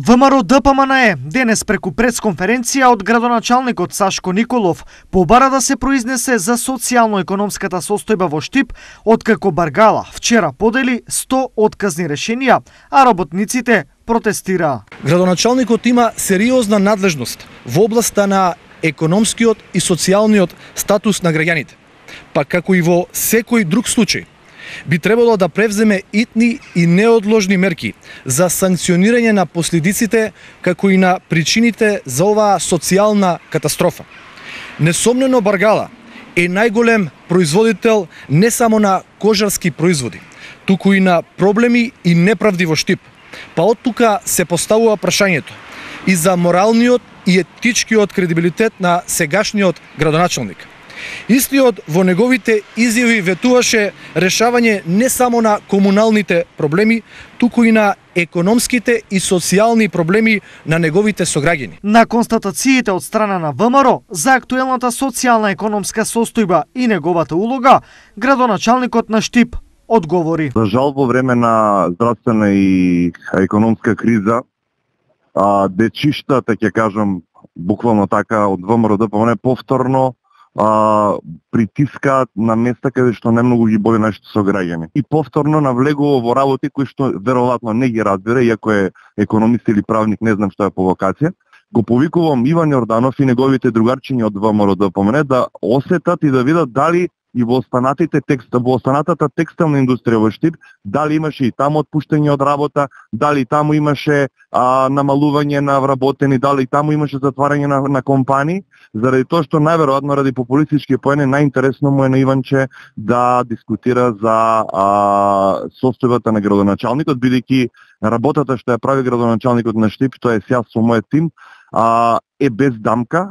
ВМРО ДПМНЕ денес преку пресконференција од градоначалникот Сашко Николов побара да се произнесе за социјално-економската состојба во Штип, откако Баргала вчера подели 100 отказни решенија, а работниците протестираа. Градоначалникот има сериозна надлежност во областа на економскиот и социјалниот статус на граѓаните, па како и во секој друг случај би требало да превземе итни и неодложни мерки за санкционирање на последиците, како и на причините за оваа социјална катастрофа. Несомнено Баргала е најголем производител не само на кожарски производи, туку и на проблеми и неправди во Штип. Па од тука се поставува прашањето и за моралниот и етичкиот кредибилитет на сегашниот градоначалник. Истиот во неговите изјави ветуваше решавање не само на комуналните проблеми, туку и на економските и социјални проблеми на неговите сограѓани. На констатациите од страна на ВМРО за актуелната социјална-економска состојба и неговата улога, градоначалникот на Штип одговори. За жал, во време на здравствена и економска криза, дечиштата, ќе кажам буквално така, од ВМРО ДПМНЕ повторно притискаат на места каде што немногу ги боли нашите сограѓани. И повторно навлегува во работи кои што веројатно не ги разбира, иако е економист или правник, не знам што е по вокација. Го повикувам Иван Јорданов и неговите другарчиња од ВМРО ДПМНЕ да осетат и да видат дали и во останатата текстилна индустрија во Штип, дали имаше и таму отпуштање од работа, дали таму имаше намалување на вработени, дали таму имаше затварање на компании, заради тоа што најверојатно ради популистички поени најинтересно му е на Иванче да дискутира за состојбата на градоначалникот, бидејќи работата што ја прави градоначалникот на Штип, тоа е јас со мојот тим, е без дамка,